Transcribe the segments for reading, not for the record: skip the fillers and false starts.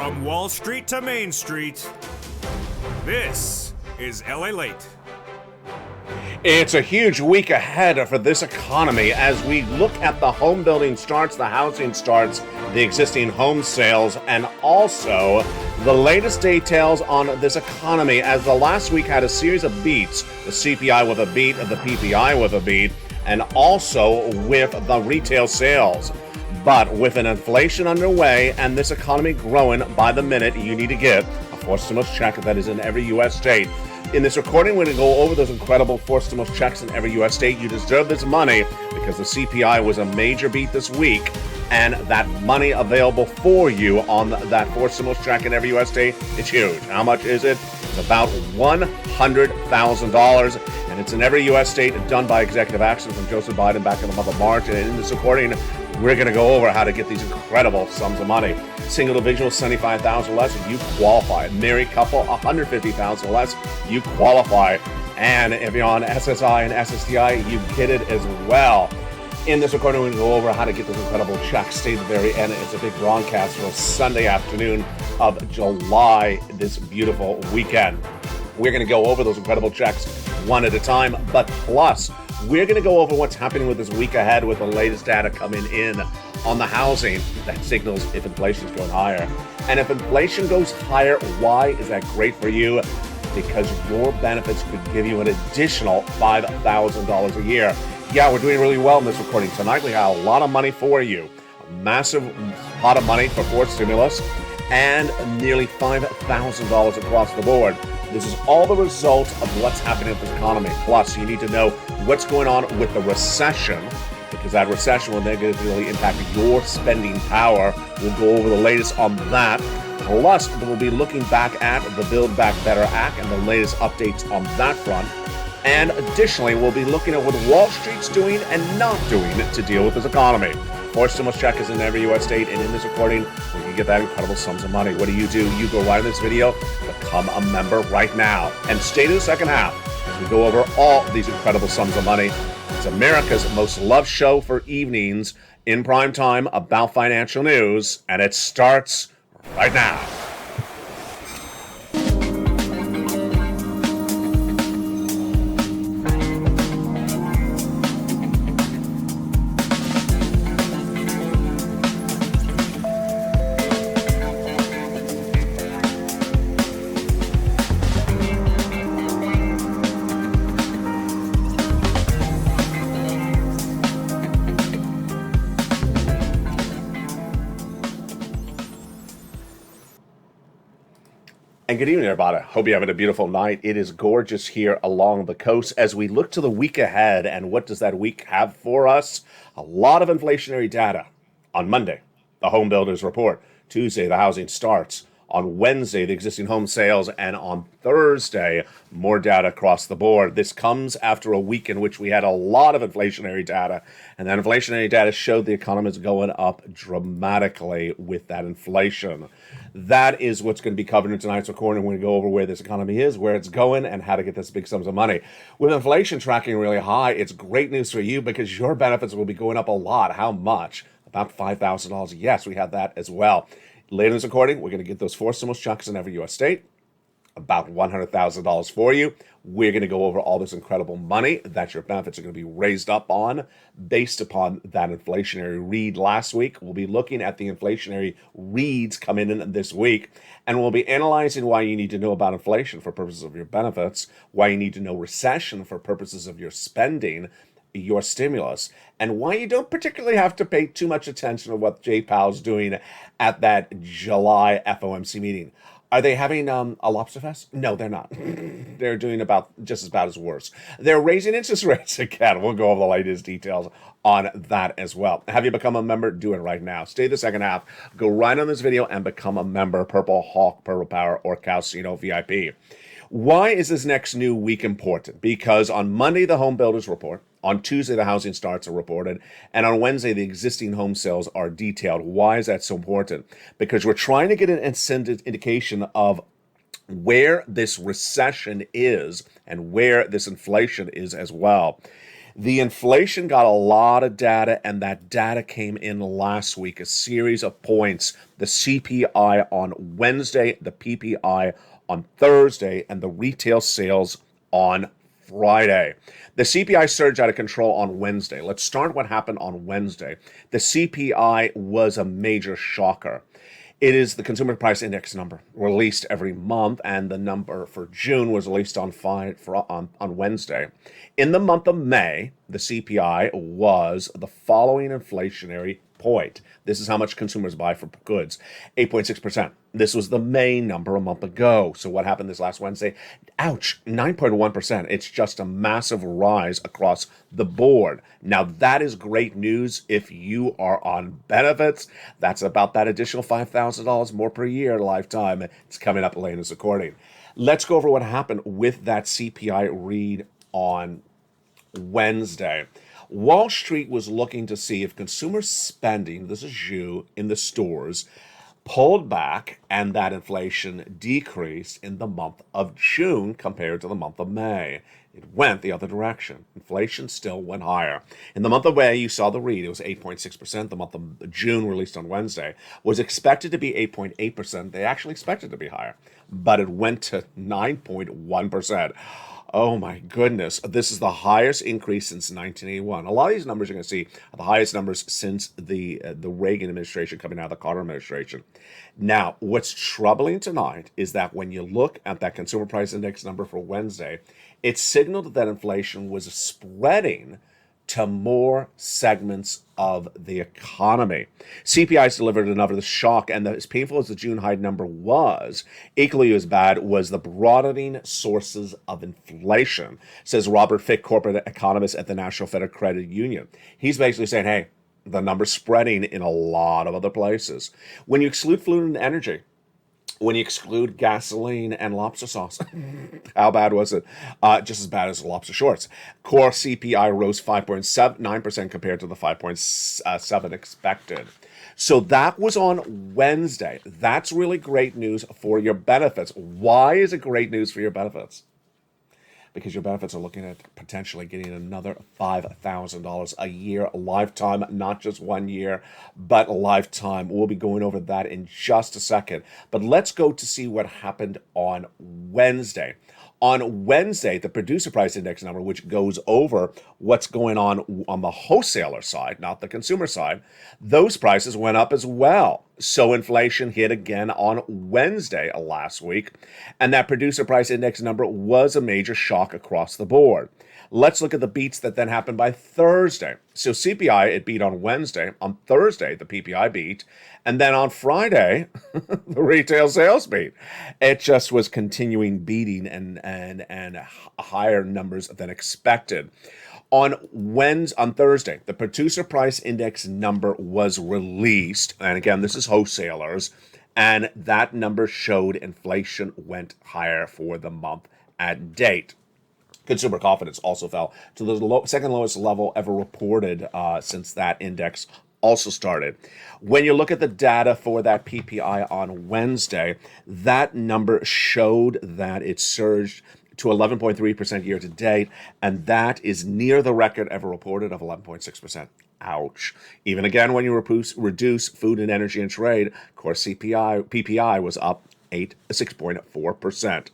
From Wall Street to Main Street, this is LALATE. It's a huge week ahead for this economy as we look at the home building starts, the housing starts, the existing home sales, and also the latest details on this economy as the last week had a series of beats, the CPI with a beat, the PPI with a beat, and also with the retail sales. But with an inflation underway and this economy growing by the minute, you need to get a forced stimulus check that is in every U.S. state. In this recording, we're going to go over those incredible forced stimulus checks in every U.S. state. You deserve this money because the CPI was a major beat this week, and that money available for you on that forced stimulus check in every U.S. state is huge. How much is it? It's about $100,000, and it's in every U.S. state done by executive action from Joseph Biden back in the month of March. And in this recording, we're going to go over how to get these incredible sums of money. Single individual, $75,000 or less, you qualify. Married couple, $150,000 or less, you qualify. And if you're on SSI and SSDI, you get it as well. In this recording, we're going to go over how to get those incredible checks. Stay at the very end. It's a big broadcast for a Sunday afternoon of July, this beautiful weekend. We're going to go over those incredible checks one at a time, but plus, we're going to go over what's happening with this week ahead with the latest data coming in on the housing that signals if inflation is going higher. And if inflation goes higher, why is that great for you? Because your benefits could give you an additional $5,000 a year. Yeah, we're doing really well in this recording. Tonight we have a lot of money for you. A massive pot of money for forced stimulus and nearly $5,000 across the board. This is all the result of what's happening with the economy. Plus, you need to know what's going on with the recession, because that recession will negatively impact your spending power. We'll go over the latest on that. Plus, we'll be looking back at the Build Back Better Act and the latest updates on that front. And additionally, we'll be looking at what Wall Street's doing and not doing to deal with this economy. Forced stimulus check is in every U.S. state, and in this recording, we can get that incredible sums of money. What do? You go right in this video, become a member right now, and stay to the second half as we go over all these incredible sums of money. It's America's most loved show for evenings in prime time about financial news, and it starts right now. And good evening, everybody. Hope you're having a beautiful night. It is gorgeous here along the coast as we look to the week ahead. And what does that week have for us? A lot of inflationary data. On Monday, the home builders report. Tuesday, the housing starts. On Wednesday, the existing home sales. And on Thursday, more data across the board. This comes after a week in which we had a lot of inflationary data. And that inflationary data showed the economy is going up dramatically with that inflation. That is what's going to be covered in tonight's recording. We're going to go over where this economy is, where it's going, and how to get this big sums of money. With inflation tracking really high, it's great news for you because your benefits will be going up a lot. How much? About $5,000. Yes, we have that as well. Later in this recording, we're going to get those forced stimulus checks in every U.S. state. About $100,000 for you. We're going to go over all this incredible money that your benefits are going to be raised up on based upon that inflationary read last week. We'll be looking at the inflationary reads coming in this week, and we'll be analyzing why you need to know about inflation for purposes of your benefits, why you need to know recession for purposes of your spending, your stimulus, and why you don't particularly have to pay too much attention to what Jay Powell's doing at that July FOMC meeting. Are they having a lobster fest? No, they're not. They're doing about just as bad as worse. They're raising interest rates again. We'll go over the latest details on that as well. Have you become a member? Do it right now. Stay the second half. Go right on this video and become a member. Purple Hawk, Purple Power, or Calcino VIP. Why is this next new week important? Because on Monday, the home builders report. On Tuesday, the housing starts are reported. And on Wednesday, the existing home sales are detailed. Why is that so important? Because we're trying to get an indication of where this recession is and where this inflation is as well. The inflation got a lot of data, and that data came in last week, a series of points. The CPI on Wednesday, the PPI on Thursday, and the retail sales on Friday. The CPI surged out of control on Wednesday. Let's start what happened on Wednesday. The CPI was a major shocker. It is the Consumer Price Index number released every month, and the number for June was released on Wednesday. In the month of May, the CPI was the following inflationary point. This is how much consumers buy for goods, 8.6%. This was the May number a month ago. So what happened this last Wednesday? Ouch, 9.1%. It's just a massive rise across the board. Now, that is great news if you are on benefits. That's about that additional $5,000 more per year lifetime. It's coming up later in this recording. Let's go over what happened with that CPI read on Wednesday. Wall Street was looking to see if consumer spending, this is you, in the stores, pulled back and that inflation decreased in the month of June compared to the month of May. It went the other direction. Inflation still went higher. In the month of May, you saw the read. It was 8.6%. The month of June, released on Wednesday, was expected to be 8.8%. They actually expected to be higher, but it went to 9.1%. Oh my goodness. This is the highest increase since 1981. A lot of these numbers you're going to see are the highest numbers since the Reagan administration coming out of the Carter administration. Now, what's troubling tonight is that when you look at that consumer price index number for Wednesday, it signaled that inflation was spreading to more segments of the economy. CPI's delivered another shock, and as painful as the June high number was, equally as bad was the broadening sources of inflation, says Robert Fick, corporate economist at the National Federal Credit Union. He's basically saying, hey, the number's spreading in a lot of other places. When you exclude food and energy, when you exclude gasoline and lobster sauce, how bad was it? Just as bad as lobster shorts. Core CPI rose 5.9% compared to the 5.7 expected. So that was on Wednesday. That's really great news for your benefits. Why is it great news for your benefits? Because your benefits are looking at potentially getting another $5,000 a year, a lifetime, not just 1 year, but a lifetime. We'll be going over that in just a second. But let's go to see what happened on Wednesday. On Wednesday, the producer price index number, which goes over what's going on the wholesaler side, not the consumer side, those prices went up as well. So inflation hit again on Wednesday last week, and that producer price index number was a major shock across the board. Let's look at the beats that then happened by Thursday. So CPI, it beat on Wednesday. On Thursday, the PPI beat. And then on Friday, the retail sales beat. It just was continuing beating and higher numbers than expected. On Thursday, the producer price index number was released. And again, this is wholesalers. And that number showed inflation went higher for the month at date. Consumer confidence also fell to the second lowest level ever reported since that index also started. When you look at the data for that PPI on Wednesday, that number showed that it surged to 11.3% year to date, and that is near the record ever reported of 11.6%. Ouch. Even again, when you reduce food and energy and trade, core PPI was up 6.4%.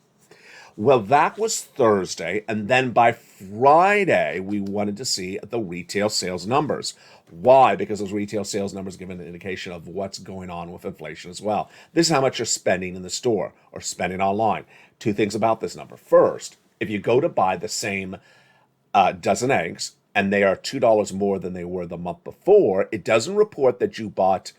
Well, that was Thursday, and then by Friday, we wanted to see the retail sales numbers. Why? Because those retail sales numbers give an indication of what's going on with inflation as well. This is how much you're spending in the store or spending online. Two things about this number. First, if you go to buy the same dozen eggs, and they are $2 more than they were the month before, it doesn't report that you bought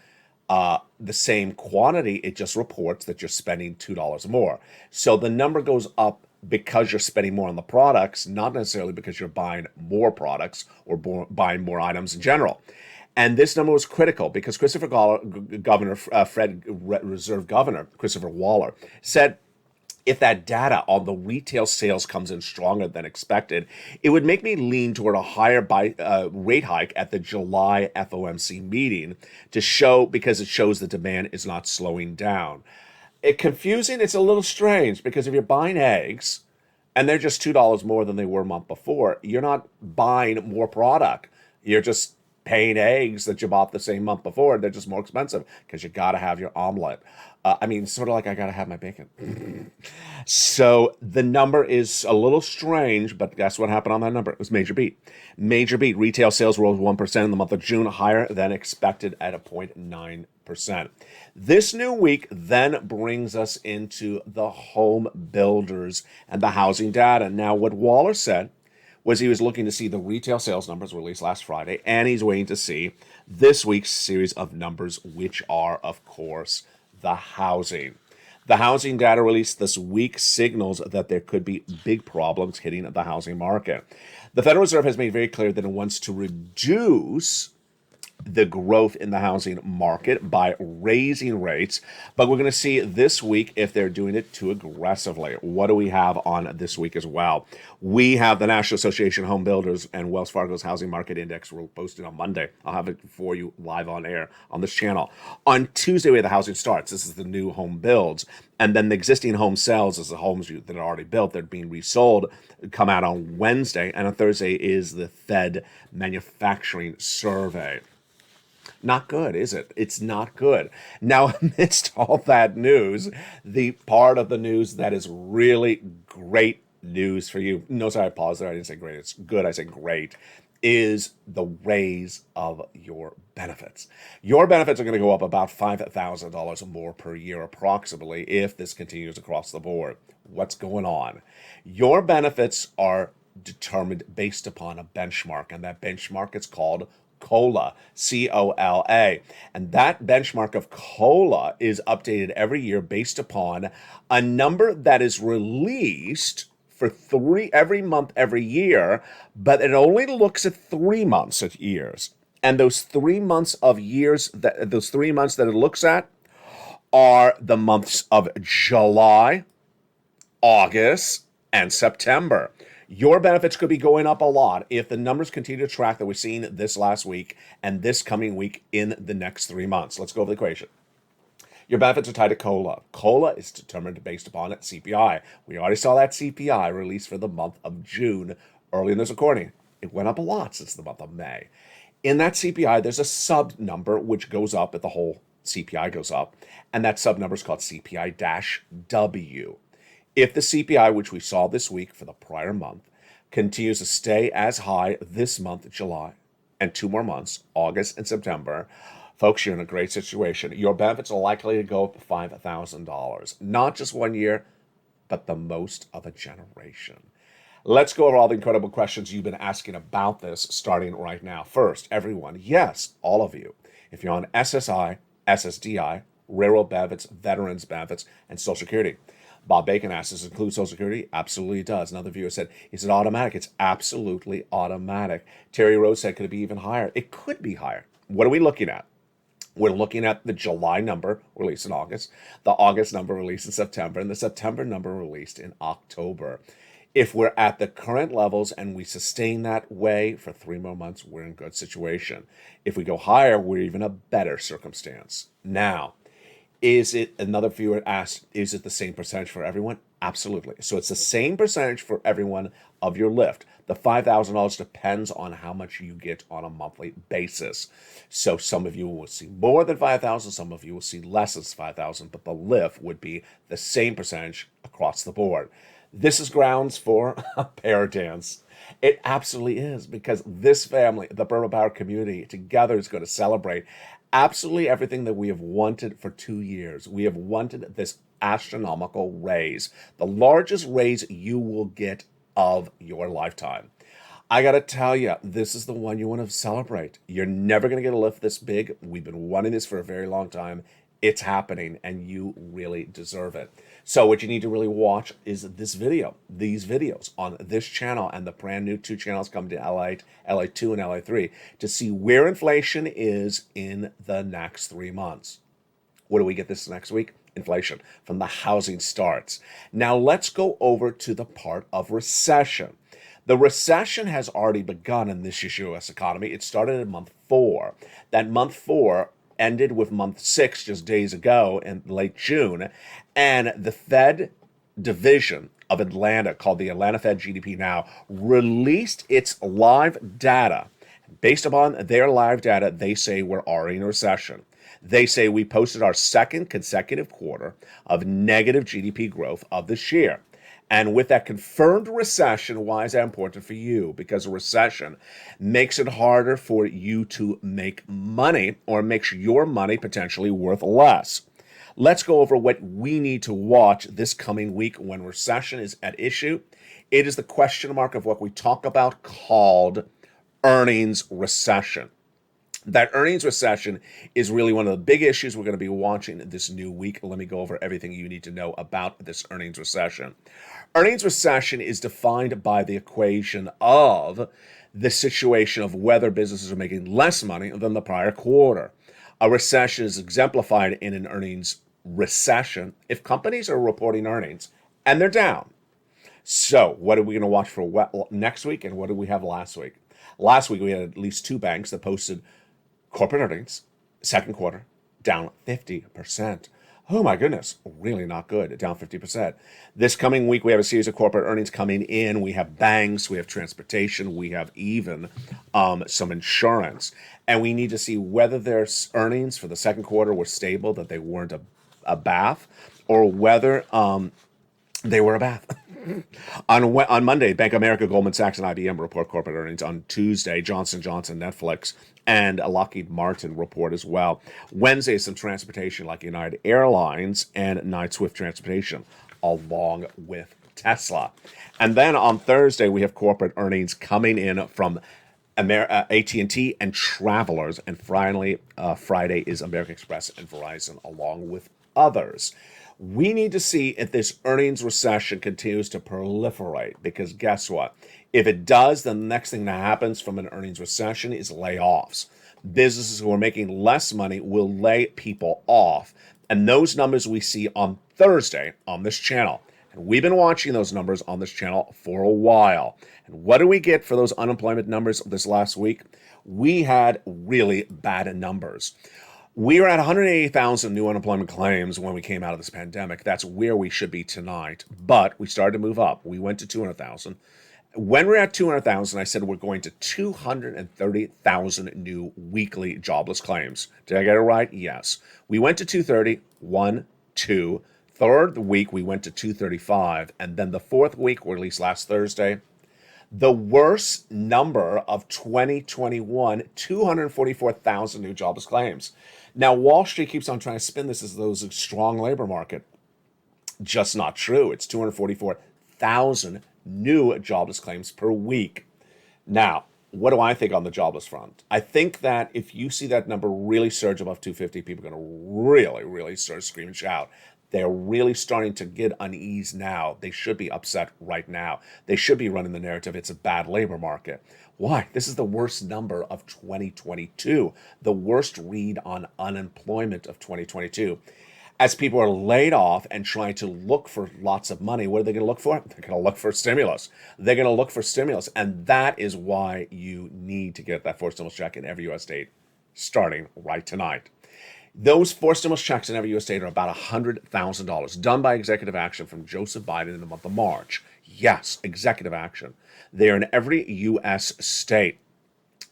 the same quantity. It just reports that you're spending $2 more. So the number goes up because you're spending more on the products, not necessarily because you're buying more products or buying more items in general. And this number was critical because Reserve Governor Christopher Waller said, if that data on the retail sales comes in stronger than expected, it would make me lean toward a higher rate hike at the July FOMC meeting because it shows the demand is not slowing down. It's confusing. It's a little strange because if you're buying eggs and they're just $2 more than they were a month before, you're not buying more product. You're just paying eggs that you bought the same month before. They're just more expensive because you got to have your omelet. Sort of like I got to have my bacon. So the number is a little strange, but guess what happened on that number? It was major beat. Major beat. Retail sales rose 1% in the month of June, higher than expected at a 0.9%. This new week then brings us into the home builders and the housing data. Now, what Waller said was he was looking to see the retail sales numbers released last Friday, and he's waiting to see this week's series of numbers, which are, of course, the housing. The housing data released this week signals that there could be big problems hitting the housing market. The Federal Reserve has made very clear that it wants to reduce the growth in the housing market by raising rates, but we're going to see this week if they're doing it too aggressively. What do we have on this week as well? We have the National Association of Home Builders and Wells Fargo's Housing Market Index will posted on Monday. I'll have it for you live on air on this channel. On Tuesday, we have the housing starts. This is the new home builds. And then the existing home sales is the homes that are already built. They're being resold, come out on Wednesday. And on Thursday is the Fed manufacturing survey. Not good, is it? It's not good. Now, amidst all that news, the part of the news that is really great news for you, notice I paused there, I didn't say great, it's good, I said great, is the raise of your benefits. Your benefits are going to go up about $5,000 more per year approximately if this continues across the board. What's going on? Your benefits are determined based upon a benchmark, and that benchmark is called COLA, C-O-L-A. And that benchmark of COLA is updated every year based upon a number that is released for every month, every year, but it only looks at 3 months of years. And those 3 months of years, those 3 months that it looks at are the months of July, August, and September. Your benefits could be going up a lot if the numbers continue to track that we've seen this last week and this coming week in the next 3 months. Let's go over the equation. Your benefits are tied to COLA. COLA is determined based upon CPI. We already saw that CPI released for the month of June early in this recording. It went up a lot since the month of May. In that CPI, there's a sub number which goes up if the whole CPI goes up, and that sub number is called CPI-W. If the CPI, which we saw this week for the prior month, continues to stay as high this month, July, and 2 more months, August and September, folks, you're in a great situation. Your benefits are likely to go up $5,000. Not just 1 year, but the most of a generation. Let's go over all the incredible questions you've been asking about this starting right now. First, everyone, yes, all of you, if you're on SSI, SSDI, railroad benefits, veterans benefits, and Social Security. Bob Bacon asked, does it include Social Security? Absolutely it does. Another viewer said, is it automatic? It's absolutely automatic. Terry Rose said, could it be even higher? It could be higher. What are we looking at? We're looking at the July number released in August, the August number released in September, and the September number released in October. If we're at the current levels and we sustain that way for 3 more months, we're in good situation. If we go higher, we're even a better circumstance. Now, is it, another viewer asked, is it the same percentage for everyone? Absolutely. So it's the same percentage for everyone of your lift. The $5,000 depends on how much you get on a monthly basis. So some of you will see more than 5,000, some of you will see less than 5,000, but the lift would be the same percentage across the board. This is grounds for a pair dance. It absolutely is, because this family, the Burma Power community, together is going to celebrate absolutely everything that we have wanted for 2 years. We have wanted this astronomical raise, the largest raise you will get of your lifetime. I got to tell you, this is the one you want to celebrate. You're never going to get a lift this big. We've been wanting this for a very long time. It's happening, and you really deserve it. So what you need to really watch is this video, these videos on this channel and the brand new 2 channels coming to LA2 and LA3 to see where inflation is in the next 3 months. What do we get this next week? Inflation from the housing starts. Now let's go over to the part of recession. The recession has already begun in this U.S. economy. It started in month 4. That month 4 ended with month 6 just days ago in late June, and the Fed division of Atlanta, called the Atlanta Fed GDP Now, released its live data. Based upon their live data, they say we're already in a recession. They say we posted our second consecutive quarter of negative GDP growth of this year. And with that confirmed recession, why is that important for you? Because a recession makes it harder for you to make money, or makes your money potentially worth less. Let's go over what we need to watch this coming week when recession is at issue. It is the question mark of what we talk about called earnings recession. That earnings recession is really one of the big issues we're going to be watching this new week. Let me go over everything you need to know about this earnings recession. Earnings recession is defined by the equation of the situation of whether businesses are making less money than the prior quarter. A recession is exemplified in an earnings recession if companies are reporting earnings and they're down. So what are we going to watch for next week, and what did we have last week? Last week we had at least two banks that posted corporate earnings, second quarter, down 50%. Oh my goodness, really not good, down 50%. This coming week, we have a series of corporate earnings coming in. We have banks, we have transportation, we have even some insurance. And we need to see whether their earnings for the second quarter were stable, that they weren't a bath, or whether they were a bath. On Monday, Bank of America, Goldman Sachs, and IBM report corporate earnings. On Tuesday, Johnson & Johnson, Netflix, and Lockheed Martin report as well. Wednesday, some transportation like United Airlines and Knight-Swift Transportation, along with Tesla. And then on Thursday, we have corporate earnings coming in from AT&T and Travelers. And finally, Friday is American Express and Verizon, along with others. We need to see if this earnings recession continues to proliferate, because guess what? If it does, then the next thing that happens from an earnings recession is layoffs. Businesses who are making less money will lay people off. And those numbers we see on Thursday on this channel. And we've been watching those numbers on this channel for a while. And what do we get for those unemployment numbers this last week? We had really bad numbers. We are at 180,000 new unemployment claims when we came out of this pandemic. That's where we should be tonight. But we started to move up. We went to 200,000. When we're at 200,000, I said we're going to 230,000 new weekly jobless claims. Did I get it right? Yes. We went to 230, 1, 2. Third week, we went to 235. And then the fourth week, or at least last Thursday, the worst number of 2021, 244,000 new jobless claims. Now, Wall Street keeps on trying to spin this as though it's a strong labor market. Just not true. It's 244,000 new jobless claims per week. Now, what do I think on the jobless front? I think that if you see that number really surge above 250, people are going to really start scream and shout. They're really starting to get unease now. They should be upset right now. They should be running the narrative it's a bad labor market. Why? This is the worst number of 2022, the worst read on unemployment of 2022. As people are laid off and trying to look for lots of money, what are they going to look for? They're going to look for stimulus. They're going to look for stimulus. And that is why you need to get that forced stimulus check in every U.S. state starting right tonight. Those forced stimulus checks in every U.S. state are about $100,000, done by executive action from Joseph Biden in the month of March. Yes, executive action. They are in every U.S. state.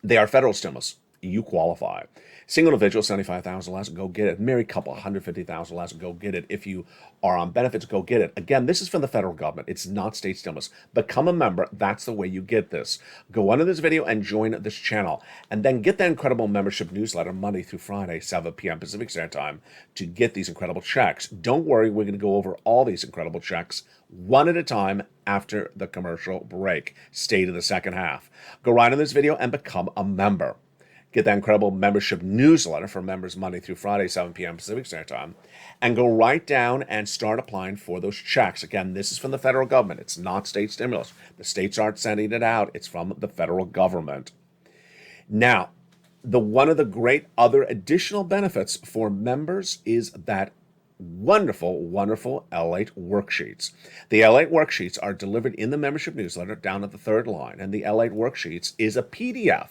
They are federal stimulus. You qualify. Single individual, $75,000 less, go get it. Married couple, $150,000 less, go get it. If you are on benefits, go get it. Again, this is from the federal government. It's not state stimulus. Become a member. That's the way you get this. Go under this video and join this channel. And then get that incredible membership newsletter Monday through Friday, 7 p.m. Pacific Standard Time, to get these incredible checks. Don't worry, we're going to go over all these incredible checks one at a time after the commercial break. Stay to the second half. Go right in this video and become a member. Get that incredible membership newsletter for members Monday through Friday, 7 p.m. Pacific Standard Time, and go right down and start applying for those checks. Again, this is from the federal government. It's not state stimulus. The states aren't sending it out. It's from the federal government. Now, one of the great other additional benefits for members is that wonderful LALATE worksheets. The LALATE worksheets are delivered in the membership newsletter down at the third line, and the LALATE worksheets is a PDF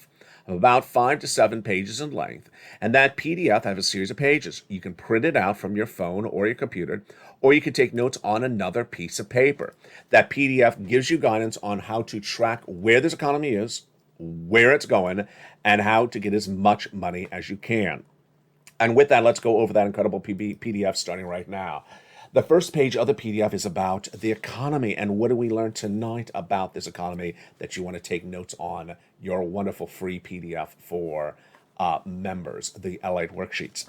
about 5 to 7 pages in length. And that PDF has a series of pages. You can print it out from your phone or your computer, or you can take notes on another piece of paper. That PDF gives you guidance on how to track where this economy is, where it's going, and how to get as much money as you can. And with that, let's go over that incredible PDF starting right now. The first page of the PDF is about the economy and what do we learn tonight about this economy that you want to take notes on your wonderful free PDF for members, the LALATE worksheets.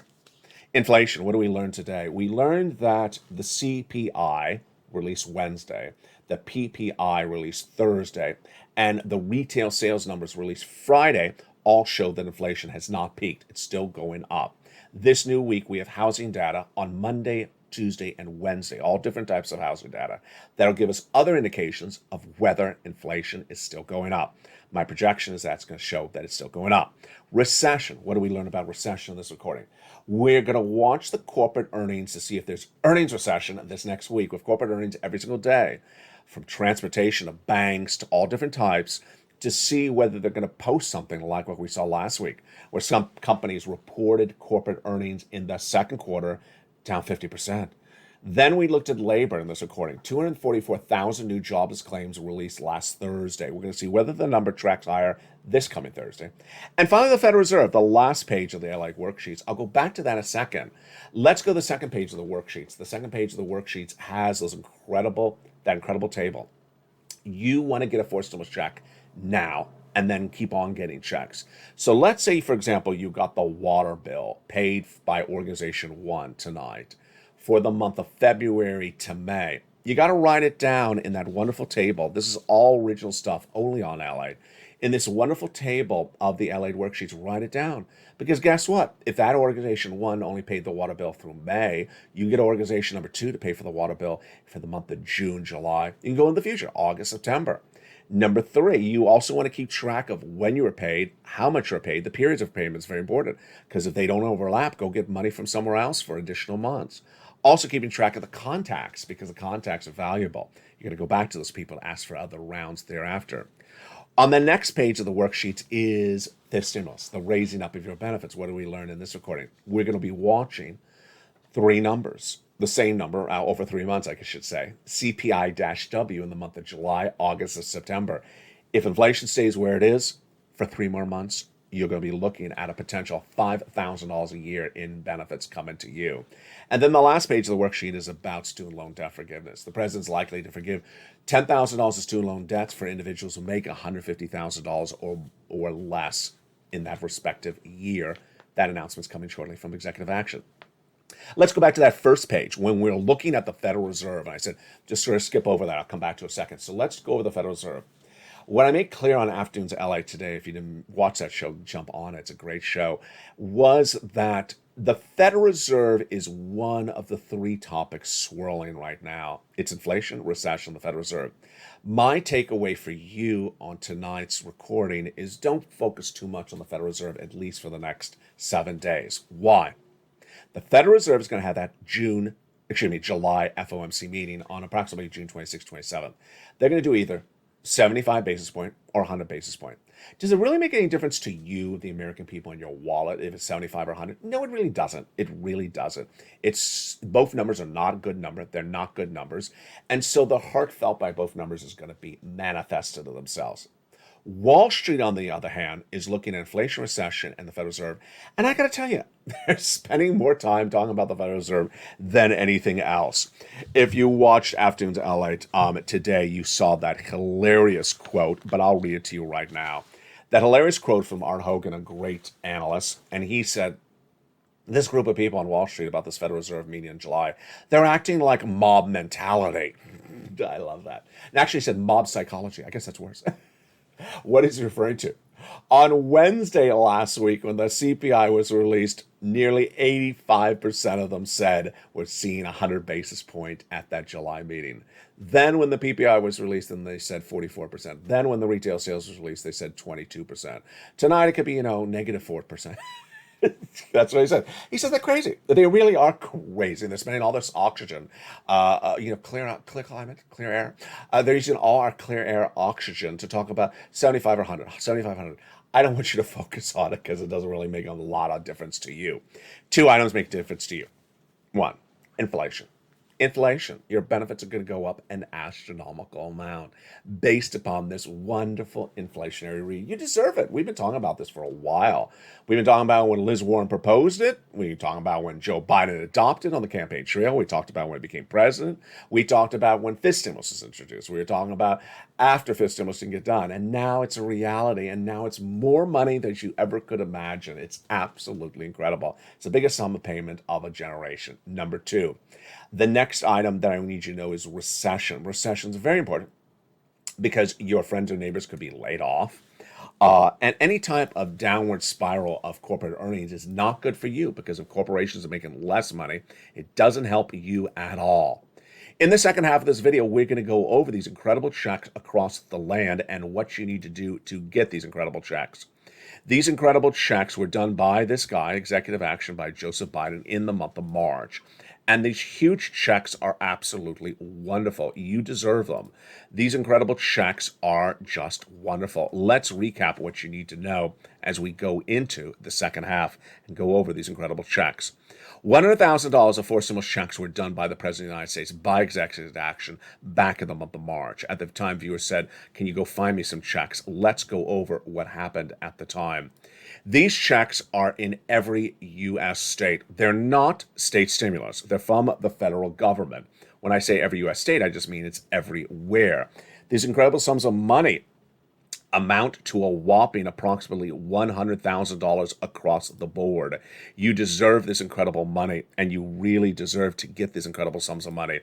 Inflation, what do we learn today? We learned that the CPI released Wednesday, the PPI released Thursday, and the retail sales numbers released Friday all show that inflation has not peaked. It's still going up. This new week, we have housing data on Monday, Tuesday, and Wednesday, all different types of housing data. That'll give us other indications of whether inflation is still going up. My projection is that's going to show that it's still going up. Recession. What do we learn about recession in this recording? We're going to watch the corporate earnings to see if there's earnings recession this next week with corporate earnings every single day, from transportation to banks to all different types, to see whether they're going to post something like what we saw last week, where some companies reported corporate earnings in the second quarter down 50%. Then we looked at labor in this recording. 244,000 new jobless claims released last Thursday. We're going to see whether the number tracks higher this coming Thursday. And finally, the Federal Reserve, the last page of the LALATE worksheets. I'll go back to that in a second. Let's go to the second page of the worksheets. The second page of the worksheets has that incredible table. You want to get a forced stimulus check now and then keep on getting checks. So let's say, for example, you got the water bill paid by Organization 1 tonight for the month of February to May. You got to write it down in that wonderful table. This is all original stuff, only on LALATE. In this wonderful table of the LALATE worksheets, write it down. Because guess what? If that Organization 1 only paid the water bill through May, you get Organization number 2 to pay for the water bill for the month of June, July. You can go in the future, August, September. Number 3, you also want to keep track of when you were paid, how much you were paid. The periods of payment is very important because if they don't overlap, go get money from somewhere else for additional months. Also keeping track of the contacts because the contacts are valuable. You're going to go back to those people and ask for other rounds thereafter. On the next page of the worksheets is the stimulus, the raising up of your benefits. What do we learn in this recording? We're going to be watching 3 numbers. The same number over 3 months, I should say. CPI-W in the month of July, August, and September. If inflation stays where it is for 3 more months, you're going to be looking at a potential $5,000 a year in benefits coming to you. And then the last page of the worksheet is about student loan debt forgiveness. The president's likely to forgive $10,000 of student loan debts for individuals who make $150,000 or less in that respective year. That announcement's coming shortly from executive action. Let's go back to that first page when we're looking at the Federal Reserve. And I said, just sort of skip over that. I'll come back to it in a second. So let's go over the Federal Reserve. What I made clear on Afternoons LA today, if you didn't watch that show, jump on it. It's a great show, was that the Federal Reserve is one of the 3 topics swirling right now. It's inflation, recession, the Federal Reserve. My takeaway for you on tonight's recording is don't focus too much on the Federal Reserve, at least for the next 7 days. Why? The Federal Reserve is going to have that July FOMC meeting on approximately June 26th, 27th. They're going to do either 75 basis point or 100 basis point. Does it really make any difference to you, the American people, in your wallet, if it's 75 or 100? No, it really doesn't. It really doesn't. Both numbers are not a good number. They're not good numbers. And so the heartfelt by both numbers is going to be manifested to themselves. Wall Street, on the other hand, is looking at inflation, recession, and the Federal Reserve. And I got to tell you, they're spending more time talking about the Federal Reserve than anything else. If you watched Afternoons LA today, you saw that hilarious quote, but I'll read it to you right now. That hilarious quote from Art Hogan, a great analyst, and he said, this group of people on Wall Street about this Federal Reserve meeting in July, they're acting like mob mentality. I love that. And actually, he said mob psychology. I guess that's worse. What is he referring to? On Wednesday last week, when the CPI was released, nearly 85% of them said we're seeing 100 basis point at that July meeting. Then when the PPI was released, then they said 44%. Then when the retail sales was released, they said 22%. Tonight, it could be, negative 4%. That's what he said. He said they're crazy. They really are crazy. They're spending all this oxygen, clear climate, clear air. They're using all our clear air oxygen to talk about 75 or 100, 75, 100. I don't want you to focus on it because it doesn't really make a lot of difference to you. Two items make a difference to you. One, inflation. Inflation, your benefits are going to go up an astronomical amount based upon this wonderful inflationary read. You deserve it. We've been talking about this for a while. We've been talking about when Liz Warren proposed it. We've been talking about when Joe Biden adopted it on the campaign trail. We talked about when he became president. We talked about when fist stimulus was introduced. We were talking about after fist stimulus didn't get done. And now it's a reality. And now it's more money than you ever could imagine. It's absolutely incredible. It's the biggest sum of payment of a generation. Number two, the next item that I need you to know is recession. Recession is very important because your friends or neighbors could be laid off. And any type of downward spiral of corporate earnings is not good for you because if corporations are making less money, it doesn't help you at all. In the second half of this video, we're going to go over these incredible checks across the land and what you need to do to get these incredible checks. These incredible checks were done by this guy, executive action by Joseph Biden in the month of March. And these huge checks are absolutely wonderful. You deserve them. These incredible checks are just wonderful. Let's recap what you need to know as we go into the second half and go over these incredible checks. $100,000 of four stimulus checks were done by the President of the United States by executive action back in the month of March. At the time, viewers said, can you go find me some checks? Let's go over what happened at the time. These checks are in every U.S. state. They're not state stimulus. They're from the federal government. When I say every U.S. state, I just mean it's everywhere. These incredible sums of money amount to a whopping approximately $100,000 across the board. You deserve this incredible money, and you really deserve to get these incredible sums of money.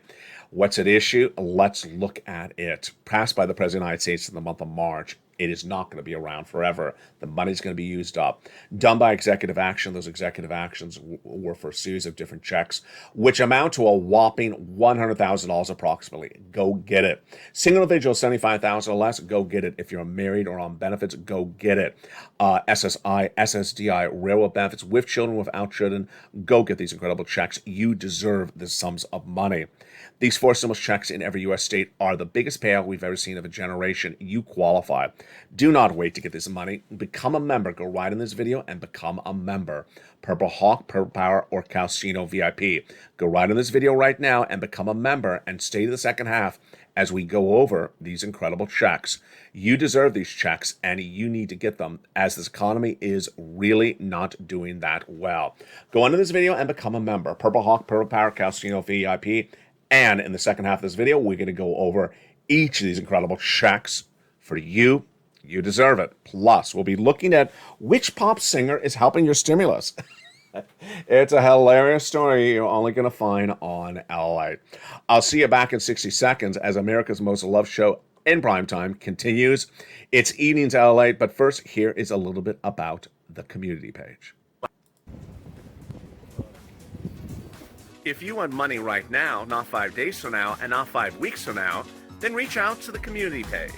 What's at issue? Let's look at it. Passed by the President of the United States in the month of March. It is not going to be around forever. The money's going to be used up. Done by executive action. Those executive actions were for a series of different checks, which amount to a whopping $100,000 approximately. Go get it. Single individual, $75,000 or less, go get it. If you're married or on benefits, go get it. SSI, SSDI, railroad benefits with children, without children, go get these incredible checks. You deserve the sums of money. These four stimulus checks in every U.S. state are the biggest payout we've ever seen of a generation. You qualify. Do not wait to get this money. Become a member. Go right in this video and become a member. Purple Hawk, Purple Power, or Calcino VIP. Go right in this video right now and become a member and stay to the second half as we go over these incredible checks. You deserve these checks and you need to get them as this economy is really not doing that well. Go into this video and become a member. Purple Hawk, Purple Power, Calcino VIP. And in the second half of this video, we're going to go over each of these incredible checks for you. You deserve it. Plus, we'll be looking at which pop singer is helping your stimulus. It's a hilarious story you're only going to find on LALATE. I'll see you back in 60 seconds as America's Most Loved Show in primetime continues. It's Evenings LALATE, but first, here is a little bit about the community page. If you want money right now, not 5 days from now, and not 5 weeks from now, then reach out to the community page.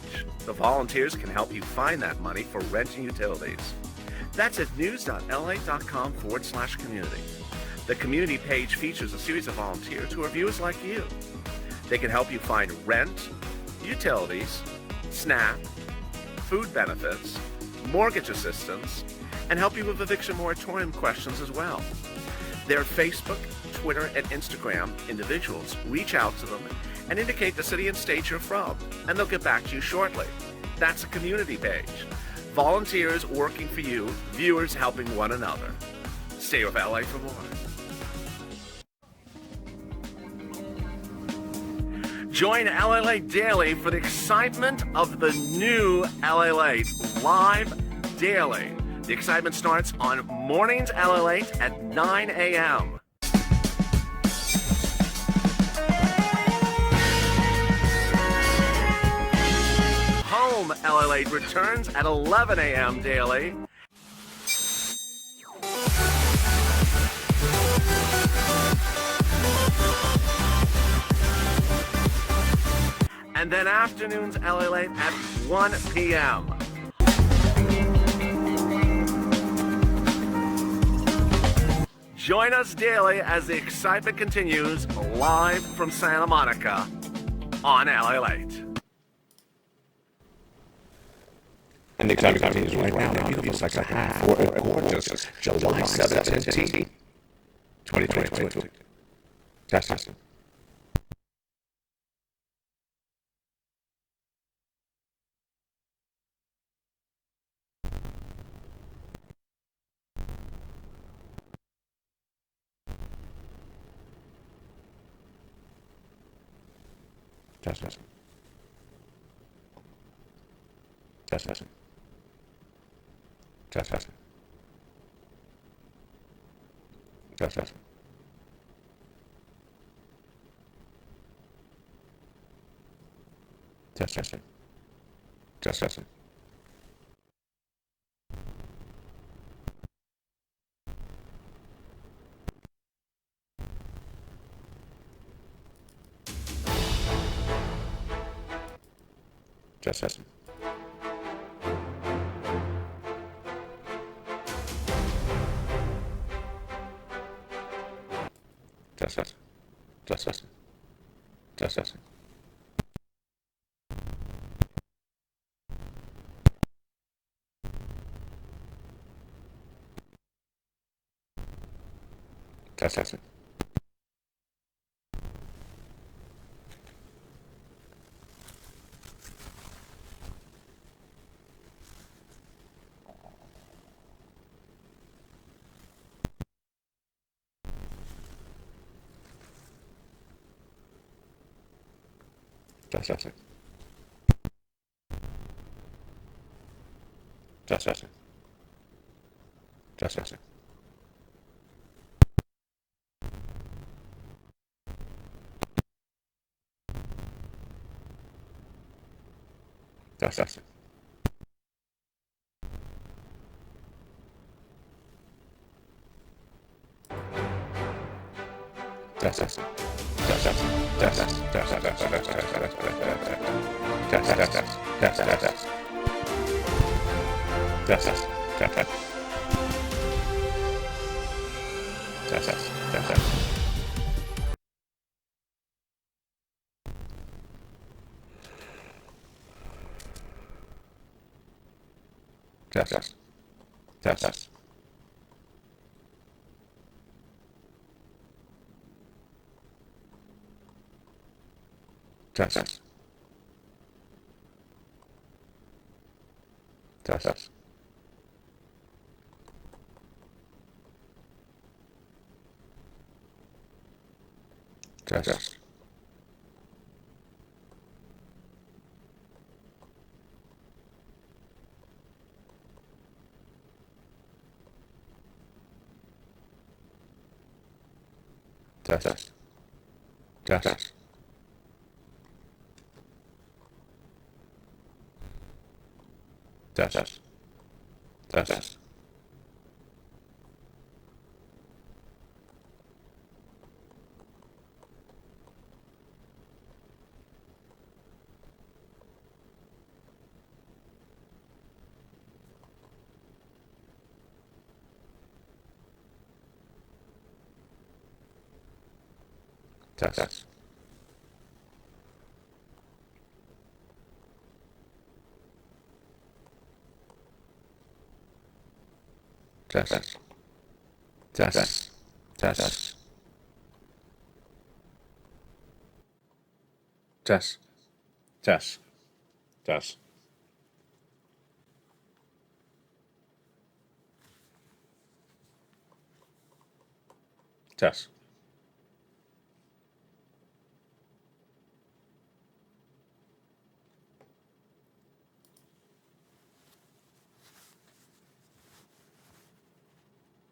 The volunteers can help you find that money for rent and utilities. That's at news.lalate.com/community. The community page features a series of volunteers who are viewers like you. They can help you find rent, utilities, SNAP, food benefits, mortgage assistance, and help you with eviction moratorium questions as well. Their Facebook, Twitter, and Instagram individuals reach out to them and indicate the city and state you're from, and they'll get back to you shortly. That's a community page. Volunteers working for you, viewers helping one another. Stay with LA for more. Join LALATE Daily for the excitement of the new LALATE live daily. The excitement starts on mornings LALATE at 9 a.m. Home LALATE returns at 11 a.m. daily. And then afternoons LALATE at 1 p.m. Join us daily as the excitement continues live from Santa Monica on LALATE. And the excitement continues right now. The beautiful second half for a gorgeous July 17th, 2022. Test.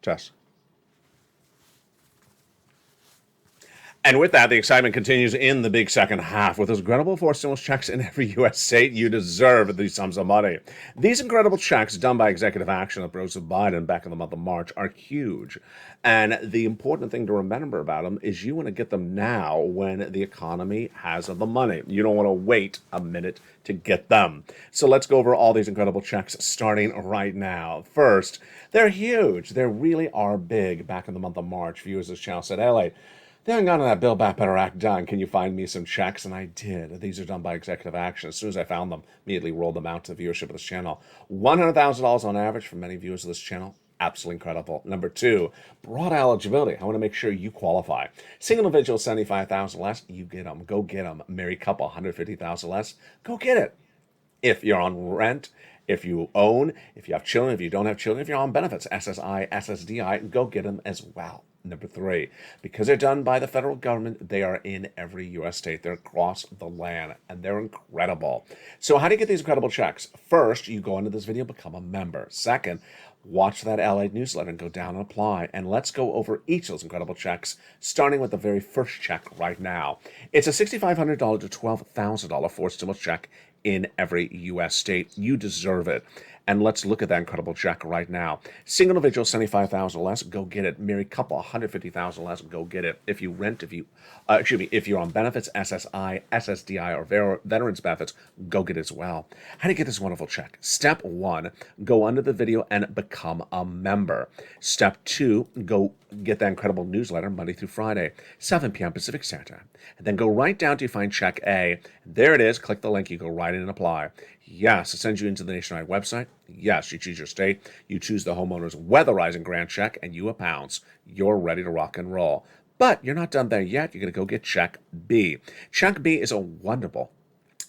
Test. And with that, the excitement continues in the big second half. With those incredible four stimulus checks in every U.S. state, you deserve these sums of money. These incredible checks done by executive action of President Biden back in the month of March are huge. And the important thing to remember about them is you want to get them now when the economy has the money. You don't want to wait a minute to get them. So let's go over all these incredible checks starting right now. First, they're huge. They really are big back in the month of March. Viewers of this channel said, LA, They haven't gotten that Build Back Better Act done. Can you find me some checks? And I did. These are done by executive action. As soon as I found them, immediately rolled them out to the viewership of this channel. $100,000 on average for many viewers of this channel. Absolutely incredible. Number two, broad eligibility. I want to make sure you qualify. Single individual, 75,000 less. You get them. Go get them. Married couple, 150,000 less. Go get it. If you're on rent, if you own, if you have children, if you don't have children, if you're on benefits, SSI, SSDI, go get them as well. Number three, because they're done by the federal government, they are in every U.S. state. They're across the land, and they're incredible. So how do you get these incredible checks? First, you go into this video, become a member. Second, watch that LALATE newsletter and go down and apply. And let's go over each of those incredible checks, starting with the very first check right now. It's a $6,500 to $12,000 forced stimulus check in every U.S. state. You deserve it. And let's look at that incredible check right now. Single individual, 75,000 less, go get it. Married couple, 150,000 less, go get it. If you rent, if you're on benefits, SSI, SSDI, or veterans benefits, go get it as well. How do you get this wonderful check? Step one, go under the video and become a member. Step two, go get that incredible newsletter Monday through Friday, 7 p.m. Pacific Standard Time. And then go right down to find check A. There it is. Click the link. You go right in and apply. Yes, it sends you into the nationwide website. Yes, you choose your state. You choose the homeowner's weatherizing grant check, and you a pounce. You're ready to rock and roll. But you're not done there yet. You're going to go get check B. Check B is a wonderful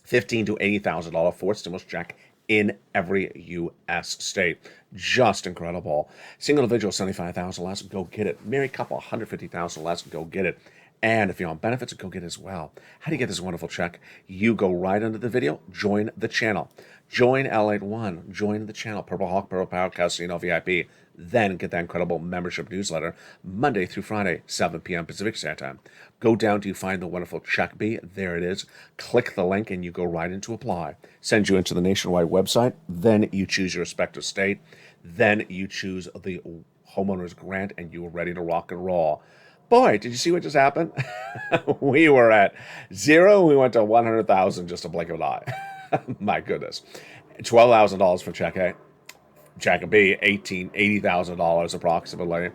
$15,000 to $80,000 forced stimulus check in every U.S. state. Just incredible. Single individual, 75,000 less, go get it. Married couple, 150,000 less, go get it. And if you're on benefits, go get it as well. How do you get this wonderful check? You go right under the video, join the channel. Join LALATE One, join the channel, Purple Hawk, Purple Power, Casino VIP. Then get that incredible membership newsletter Monday through Friday, 7 p.m. Pacific Standard Time. Go down to find the wonderful check B. There it is. Click the link and you go right into apply. Send you into the nationwide website. Then you choose your respective state. Then you choose the homeowner's grant and you are ready to rock and roll. Boy, did you see what just happened? We were at 0. We went to 100,000 just a blink of an eye. My goodness. $12,000 for check A. Check B, $80,000 approximately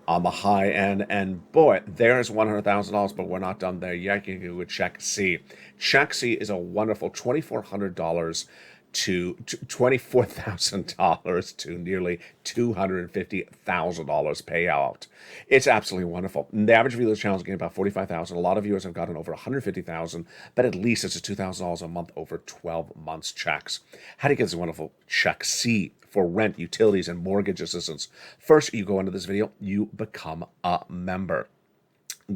on the high end. And boy, there's $100,000, but we're not done there yet. You can do a check C. Check C is a wonderful $2,400 to $24,000 to nearly $250,000 payout. It's absolutely wonderful. And the average view of this channel is getting about 45,000. A lot of viewers have gotten over 150,000, but at least it's a $2,000 a month over 12 months checks. How do you get this wonderful check C for rent, utilities, and mortgage assistance? First, you go into this video, you become a member.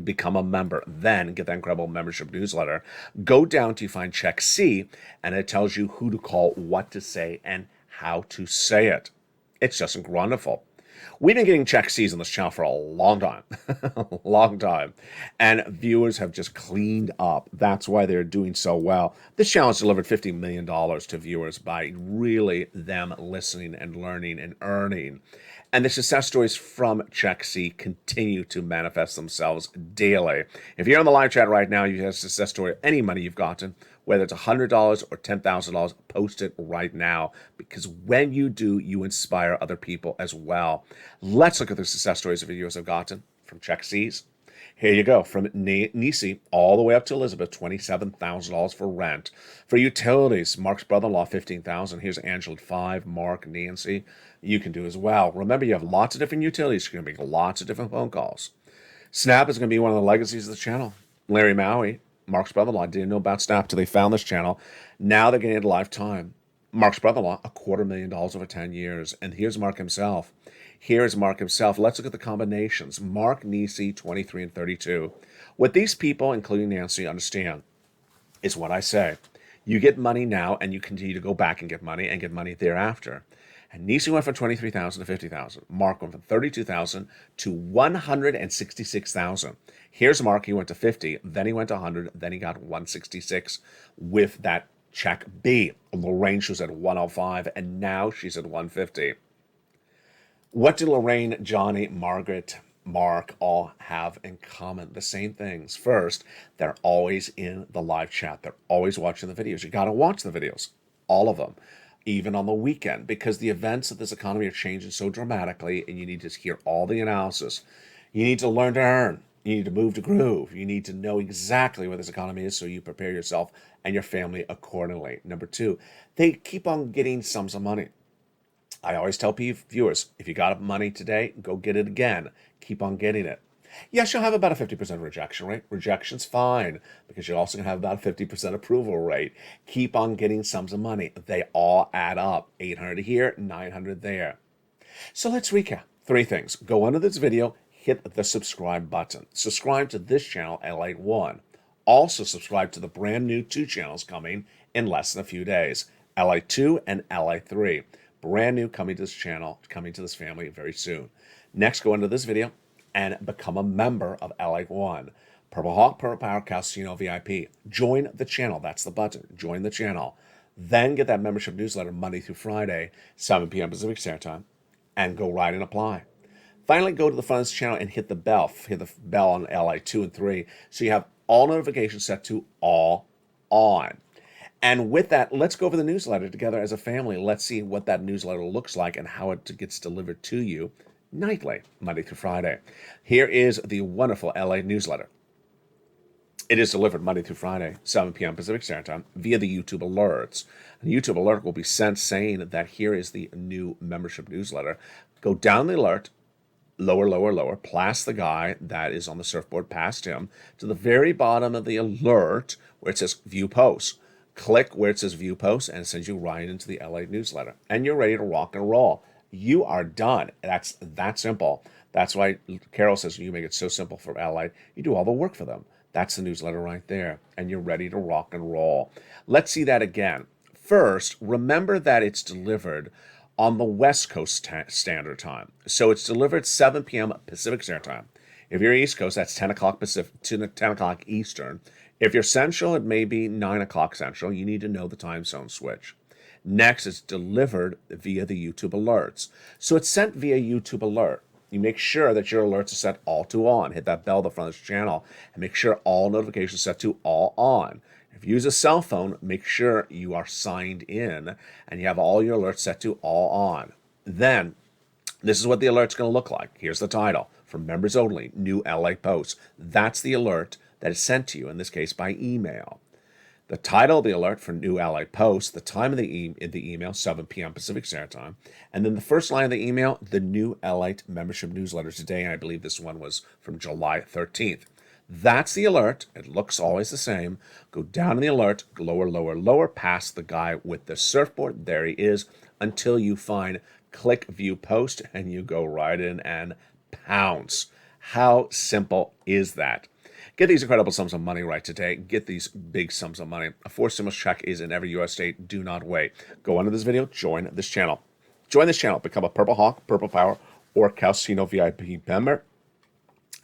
Become a member, then get that incredible membership newsletter. Go down to find check C, and it tells you who to call, what to say, and how to say it. It's just wonderful. We've been getting check C's on this channel for a long time, long time, and viewers have just cleaned up. That's why they're doing so well. This channel has delivered $50 million to viewers by really them listening and learning and earning. And the success stories from Check C continue to manifest themselves daily. If you're on the live chat right now, you have a success story of any money you've gotten, whether it's $100 or $10,000, post it right now, because when you do, you inspire other people as well. Let's look at the success stories of viewers have gotten from Check C's. Here you go, from Nisi all the way up to Elizabeth, $27,000 for rent. For utilities, Mark's brother-in-law, $15,000. Here's Angela, 5, Mark, Nancy. You can do as well. Remember, you have lots of different utilities. You're going to make lots of different phone calls. Snap is going to be one of the legacies of the channel. Larry Maui, Mark's brother-in-law, didn't know about Snap till they found this channel. Now they're getting it lifetime. Mark's brother-in-law, $250,000 over 10 years. And here's Mark himself. Here's Mark himself. Let's look at the combinations. Mark, Nisi, 23 and 32. What these people, including Nancy, understand is what I say. You get money now, and you continue to go back and get money thereafter. And Nisi went from 23,000 to 50,000. Mark went from 32,000 to 166,000. Here's Mark. He went to 50, then he went to 100, then he got 166 with that check B. Lorraine, she was at 105, and now she's at 150. What do Lorraine, Johnny, Margaret, Mark all have in common? The same things. First, they're always in the live chat. They're always watching the videos. You got to watch the videos, all of them, even on the weekend, because the events of this economy are changing so dramatically, and you need to hear all the analysis. You need to learn to earn. You need to move to groove. You need to know exactly where this economy is so you prepare yourself and your family accordingly. Number two, they keep on getting sums of money. I always tell viewers, if you got money today, go get it again. Keep on getting it. Yes, you'll have about a 50% rejection rate. Rejection's fine because you're also going to have about a 50% approval rate. Keep on getting sums of money. They all add up. 800 here, 900 there. So let's recap. 3 things. Go under this video, hit the subscribe button. Subscribe to this channel, LALATE 1. Also subscribe to the brand new 2 channels coming in less than a few days. LALATE 2 and LALATE 3. Brand new coming to this channel, coming to this family very soon. Next, go under this video and become a member of LALATE 1. Purple Hawk, Purple Power, Casino VIP. Join the channel. That's the button. Join the channel. Then get that membership newsletter Monday through Friday, 7 p.m. Pacific Standard Time, and go right and apply. Finally, go to the front of this channel and hit the bell. Hit the bell on LALATE 2 and 3 so you have all notifications set to all on. And with that, let's go over the newsletter together as a family. Let's see what that newsletter looks like and how it gets delivered to you nightly, Monday through Friday. Here is the wonderful LA newsletter. It is delivered Monday through Friday, 7 p.m. Pacific Standard Time, via the YouTube alerts. A YouTube alert will be sent saying that here is the new membership newsletter. Go down the alert, lower, lower, lower, past the guy that is on the surfboard, past him, to the very bottom of the alert where it says View Posts. Click where it says View Posts and it sends you right into the LA newsletter. And you're ready to rock and roll. You are done. That's that simple. That's why Carol says you make it so simple for LA. You do all the work for them. That's the newsletter right there. And you're ready to rock and roll. Let's see that again. First, remember that it's delivered on the West Coast Standard Time. So it's delivered 7 p.m. Pacific Standard Time. If you're East Coast, that's 10 o'clock Pacific, 10 o'clock Eastern. If you're Central, it may be 9 o'clock Central. You need to know the time zone switch. Next, it's delivered via the YouTube alerts. So it's sent via YouTube alert. You make sure that your alerts are set all to on. Hit that bell at the front of this channel and make sure all notifications are set to all on. If you use a cell phone, make sure you are signed in and you have all your alerts set to all on. Then, this is what the alert's going to look like. Here's the title. For members only, new LA posts. That's the alert that is sent to you, in this case by email. The title of the alert for new LA posts, the time of the email, 7 p.m. Pacific Standard Time, and then the first line of the email, the new LALATE membership newsletter today, and I believe this one was from July 13th. That's the alert. It looks always the same. Go down in the alert, lower, lower, lower, past the guy with the surfboard. There he is, until you find click View Post, and you go right in and pounce. How simple is that? Get these incredible sums of money right today. Get these big sums of money. A 4 stimulus check is in every U.S. state. Do not wait. Go under this video. Join this channel. Join this channel. Become a Purple Hawk, Purple Power, or Casino VIP member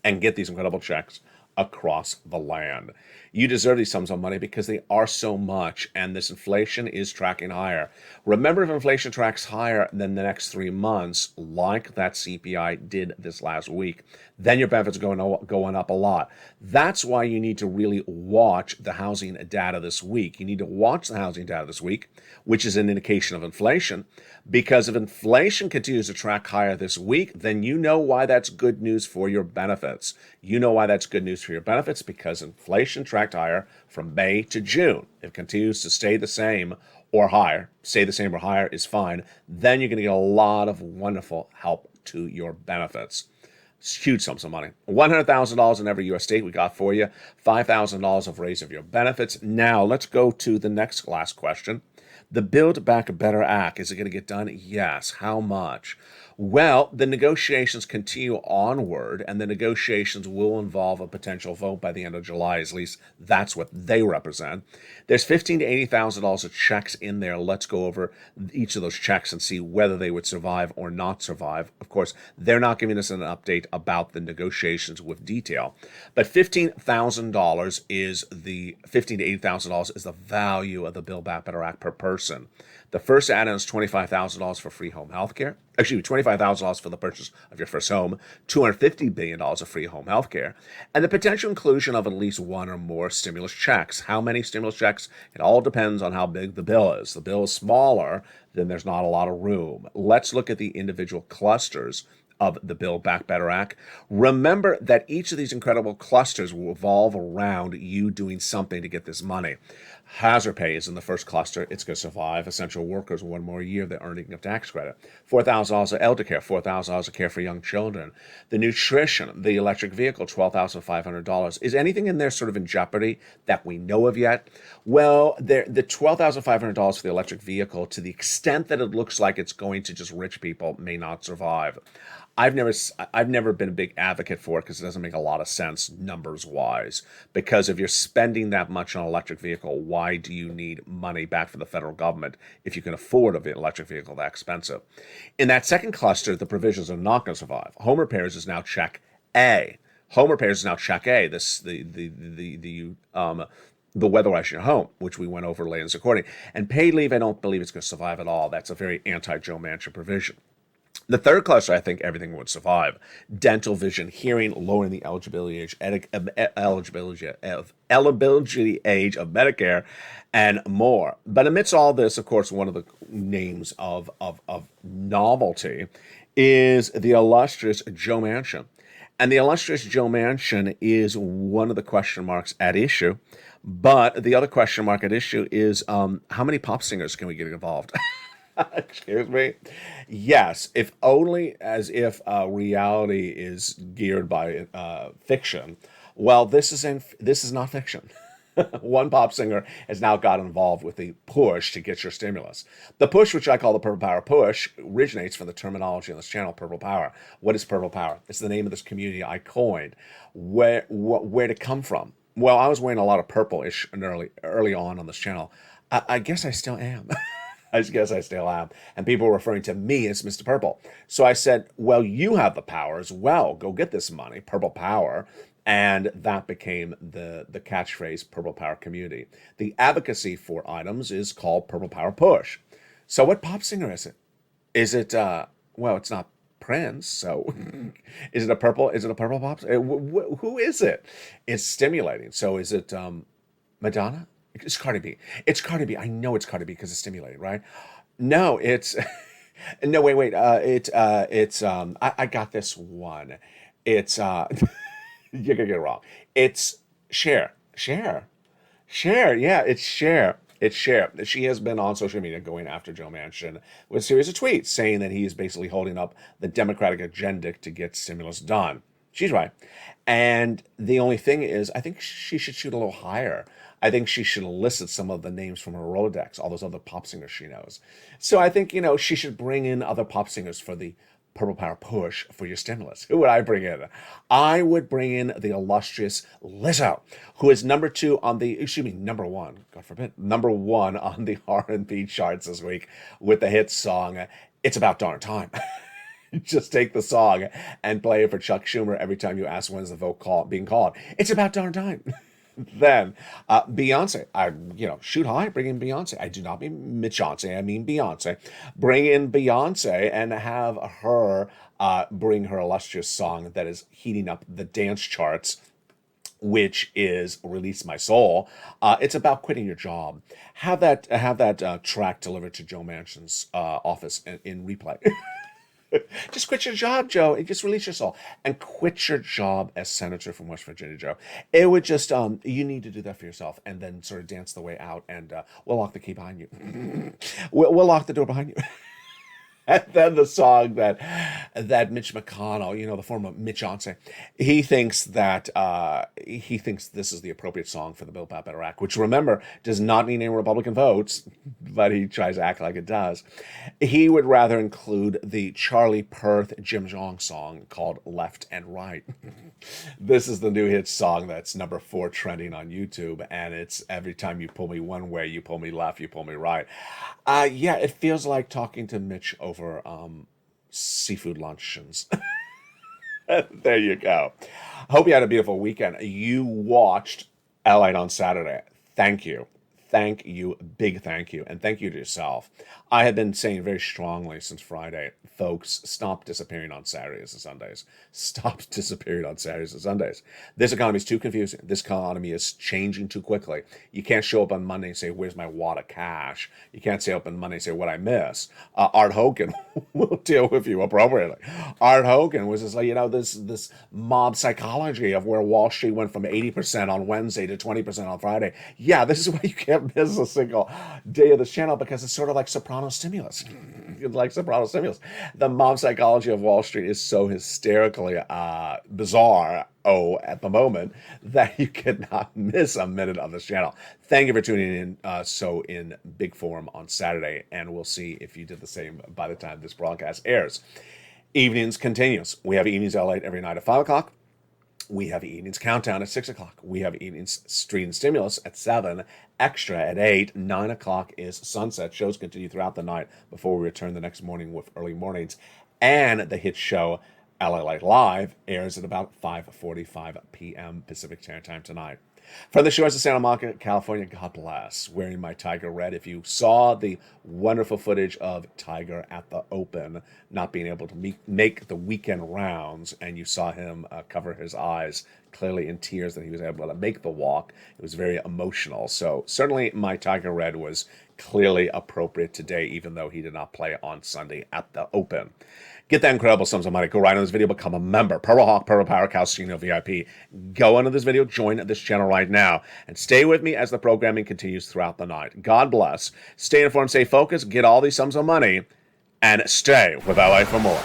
and get these incredible checks across the land. You deserve these sums of money because they are so much, and this inflation is tracking higher. Remember, if inflation tracks higher than the next 3 months, like that CPI did this last week, then your benefits are going up a lot. That's why you need to really watch the housing data this week. You need to watch the housing data this week, which is an indication of inflation, because if inflation continues to track higher this week, then you know why that's good news for your benefits. You know why that's good news for your benefits, because inflation tracked higher from May to June. If it continues to stay the same or higher, stay the same or higher is fine, then you're going to get a lot of wonderful help to your benefits. It's huge sums of money. $100,000 in every U.S. state we got for you. $5,000 of raise of your benefits. Now, let's go to the next last question. The Build Back Better Act, is it going to get done? Yes. How much? Well, the negotiations continue onward, and the negotiations will involve a potential vote by the end of July. At least that's what they represent. There's $15,000 to $80,000 of checks in there. Let's go over each of those checks and see whether they would survive or not survive. Of course, they're not giving us an update about the negotiations with detail, but $15,000 is the $15,000 to $80,000 is the value of the Build Back Better Act per person. The first add-on is $25,000 for free home health care. Excuse me, $25,000 for the purchase of your first home, $250 billion of free home health care, and the potential inclusion of at least one or more stimulus checks. How many stimulus checks? It all depends on how big the bill is. The bill is smaller, then there's not a lot of room. Let's look at the individual clusters of the Build Back Better Act. Remember that each of these incredible clusters will revolve around you doing something to get this money. Hazard pay is in the first cluster. It's going to survive. Essential workers, one more year, they're earning a tax credit. $4,000 of elder care, $4,000 of care for young children. The nutrition, the electric vehicle, $12,500. Is anything in there sort of in jeopardy that we know of yet? Well, the $12,500 for the electric vehicle, to the extent that it looks like it's going to just rich people, may not survive. I've never been a big advocate for it because it doesn't make a lot of sense numbers wise. Because if you're spending that much on an electric vehicle, why do you need money back from the federal government if you can afford an electric vehicle that expensive? In that second cluster, the provisions are not going to survive. Home repairs is now check A. Home repairs is now check A. The weatherizing your home, which we went over later in this recording. And paid leave, I don't believe it's going to survive at all. That's a very anti-Joe Manchin provision. The third cluster, I think everything would survive. Dental, vision, hearing, lowering the eligibility age of Medicare, and more. But amidst all this, of course, one of the names of novelty is the illustrious Joe Manchin. And the illustrious Joe Manchin is one of the question marks at issue. But the other question mark at issue is how many pop singers can we get involved? Excuse me. Yes, if only as if reality is geared by fiction. Well, this is not fiction. One pop singer has now got involved with the push to get your stimulus. The push, which I call the Purple Power push, originates from the terminology on this channel, Purple Power. What is Purple Power? It's the name of this community I coined. Where did it come from? Well, I was wearing a lot of purple-ish early on this channel. I guess I still am. I guess I still am. And people were referring to me as Mr. Purple. So I said, well, you have the power as well. Go get this money, Purple Power. And that became the catchphrase, Purple Power Community. The advocacy for items is called Purple Power Push. So what pop singer is it? Is it, well, it's not Prince, so is it a purple pop? Who is it? It's stimulating. So is it Madonna? It's Cardi B. It's Cardi B. I know it's Cardi B because it's stimulating, right? No, it's no. Wait. I got this one. It's you're gonna get it wrong. It's Cher. Yeah, it's Cher. It's Cher. She has been on social media going after Joe Manchin with a series of tweets saying that he is basically holding up the Democratic agenda to get stimulus done. She's right. And the only thing is, I think she should shoot a little higher. I think she should elicit some of the names from her Rolodex, all those other pop singers she knows. So I think, she should bring in other pop singers for the Purple Power push for your stimulus. Who would I bring in? I would bring in the illustrious Lizzo, who is number one, God forbid, number one on the R&B charts this week with the hit song, It's About Darn Time. Just take the song and play it for Chuck Schumer every time you ask when's the vote being called. It's about darn time. Then Beyonce, shoot high, bring in Beyonce. I do not mean Mitchonce, I mean Beyonce. Bring in Beyonce and have her bring her illustrious song that is heating up the dance charts, which is Release My Soul. It's about quitting your job. Have that track delivered to Joe Manchin's office in replay. Just quit your job, Joe, and just release your soul. And quit your job as senator from West Virginia, Joe. It would just, you need to do that for yourself and then sort of dance the way out, and we'll lock the key behind you. We'll lock the door behind you. And then the song that Mitch McConnell, the former Mitchonce, he thinks this is the appropriate song for the Build Back Better Act, which, remember, does not mean any Republican votes, but he tries to act like it does. He would rather include the Charlie Puth Jim Jong song called Left and Right. This is the new hit song that's number 4 trending on YouTube, and it's every time you pull me one way, you pull me left, you pull me right. Yeah, it feels like talking to Mitch over seafood luncheons. There you go. Hope you had a beautiful weekend. You watched LALATE on Saturday. Thank you. thank you, big thank you, and thank you to yourself. I have been saying very strongly since Friday, folks, stop disappearing on Saturdays and Sundays. Stop disappearing on Saturdays and Sundays. This economy is too confusing. This economy is changing too quickly. You can't show up on Monday and say, where's my wad of cash? You can't say up on Monday and say, what I miss. Art Hogan will deal with you appropriately. Art Hogan was just like, this mob psychology of where Wall Street went from 80% on Wednesday to 20% on Friday. Yeah, this is why you can't miss a single day of this channel, because it's sort of like soprano stimulus. Like soprano stimulus. The mob psychology of Wall Street is so hysterically bizarre at the moment that you cannot miss a minute of this channel. Thank you for tuning in so in big form on Saturday, and we'll see if you did the same by the time this broadcast airs. Evenings continues. We have Evenings LALATE every night at 5 o'clock. We have Evenings Countdown at 6 o'clock. We have Evenings Street and Stimulus at 7. Extra at 8. 9 o'clock is Sunset. Shows continue throughout the night before we return the next morning with early mornings. And the hit show, LALATE Live, airs at about 5:45 p.m. Pacific Standard Time tonight. From the shores of Santa Monica, California, God bless. Wearing my Tiger red. If you saw the wonderful footage of Tiger at the Open, not being able to make the weekend rounds, and you saw him cover his eyes, clearly in tears that he was able to make the walk, it was very emotional. So certainly my Tiger red was clearly appropriate today, even though he did not play on Sunday at the Open. Get that incredible sums of money. Go right on this video, become a member. Purple Hawk, Purple Power, Calcino VIP. Go under this video, join this channel right now, and stay with me as the programming continues throughout the night. God bless. Stay informed, stay focused, get all these sums of money, and stay with LA for more.